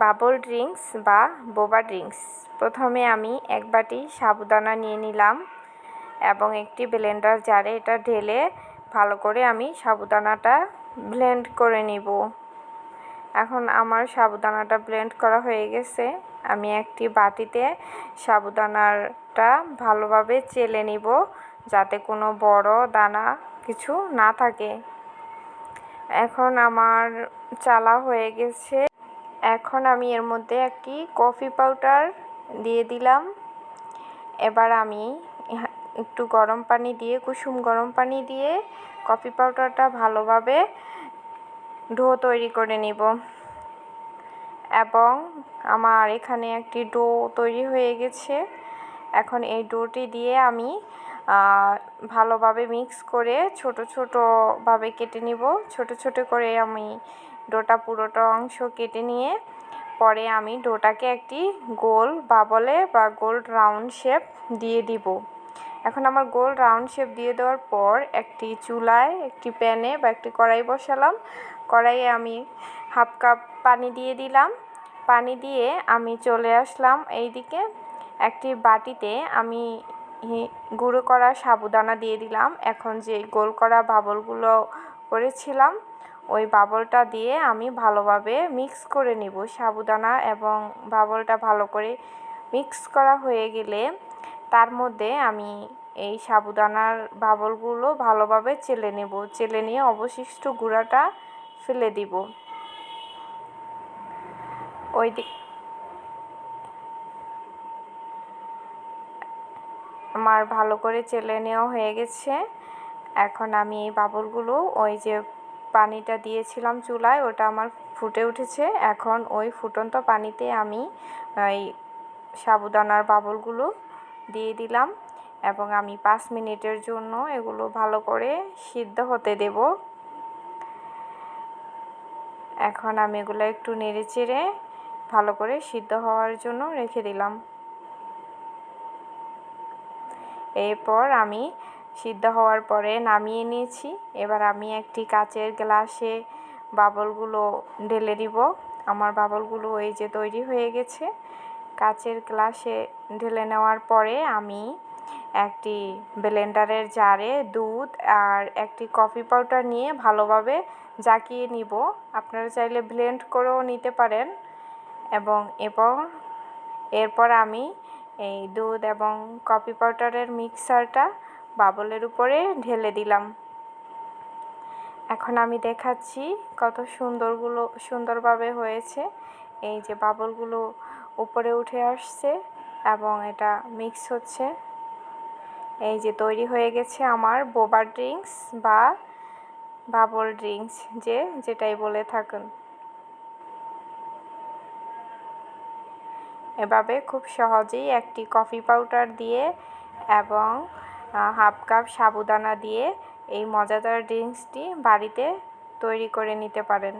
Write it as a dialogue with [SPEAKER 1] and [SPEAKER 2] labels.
[SPEAKER 1] Bubble drinks বা বোবা drinks. প্রথমে আমি এক বাটি সাবুদানা নিয়ে নিলাম এবং একটি ব্লেন্ডার জারে এটা ঢেলে ভালো করে আমি সাবুদানাটা ব্লেন্ড করে নিব। এখন আমার সাবুদানাটা ব্লেন্ড করা হয়ে গেছে। আমি একটি বাটিতে সাবুদানাটা ভালোভাবে চেলে নিব যাতে কোনো বড় দানা কিছু না থাকে। এখন আমার চালা হয়ে গেছে। এখন আমি এর মধ্যে একটি কফি পাউডার দিয়ে দিলাম। এবার আমি একটু গরম পানি দিয়ে কুসুম গরম পানি দিয়ে কফি পাউডারটা ভালোভাবে ডো তৈরি করে নিব এবং আমার এখানে একটি ডো তৈরি হয়ে গেছে। এখন এই ডোটি দিয়ে আমি ভালোভাবে মিক্স করে ছোট ছোটভাবে কেটে নিব। ছোট ছোট করে আমি ডোটা পুরোটা অংশ কেটে নিয়ে পরে আমি ডোটাকে একটি গোল বাবলে বা গোল রাউন্ড শেপ দিয়ে দিব। এখন আমার গোল রাউন্ড শেপ দিয়ে দেওয়ার পর একটি চুলায় একটি প্যানে বা একটি কড়াই বসালাম। কড়াইয়ে আমি হাফ কাপ পানি দিয়ে দিলাম। পানি দিয়ে আমি চলে আসলাম এইদিকে একটি বাটিতে আমি গুঁড়ো করা সাবুদানা দিয়ে দিলাম। এখন যে গোল করা বাবলগুলো করেছিলাম ওই বাবলটা দিয়ে আমি ভালোভাবে মিক্স করে নিব। সাবুদানা এবং বাবলটা ভালো করে মিক্স করা হয়ে গেলে তার মধ্যে আমি এই সাবুদানার বাবলগুলো ভালোভাবে চেলে নেব। চেলে নিয়ে অবশিষ্ট গুঁড়াটা ফেলে দিব। আমার ভালো করে চেলে নেওয়া হয়ে গেছে। এখন আমি এই বাবলগুলো ওই যে পানিটা দিয়েছিলাম চুলায় ওটা আমার ফুটে উঠেছে। এখন ওই ফুটন্ত পানিতে আমি এই সাবুদানার বাবলগুলো দিয়ে দিলাম এবং আমি 5 মিনিটের জন্য এগুলো ভালো করে সিদ্ধ হতে দেব। এখন আমি এগুলো একটু নেড়েচেড়ে ভালো করে সিদ্ধ হওয়ার জন্য রেখে দিলাম। এরপর আমি সিদ্ধ হওয়ার পরে নামিয়ে নিয়েছি। এবার আমি একটি কাচের গ্লাসে বাবলগুলো ঢেলে দিব। আমার বাবলগুলো এই যে তৈরি হয়ে গেছে। কাচের গ্লাসে ঢেলে নেওয়ার পরে আমি একটি ব্লেন্ডারের জারে দুধ আর একটি কফি পাউডার নিয়ে ভালোভাবে জাকিয়ে নিব। আপনারা চাইলে ব্লেন্ড করেও নিতে পারেন এবং এরপর আমি এই দুধ এবং কফি পাউডারের মিক্সারটা বাবলের উপরে ঢেলে দিলাম। এখন আমি দেখাচ্ছি কত সুন্দরভাবে হয়েছে। এই যে বাবলগুলো উপরে উঠে আসছে এবং এটা মিক্স হচ্ছে। এই যে তৈরি হয়ে গেছে আমার বোবা ড্রিঙ্কস বা বাবল ড্রিঙ্কস যেটাই বলে থাকুন। এভাবে খুব সহজেই একটি কফি পাউডার দিয়ে এবং হাফ কাপ সাবুদানা দিয়ে এই মজাদার ড্রিঙ্কসটি বাড়িতে তৈরি করে নিতে পারেন।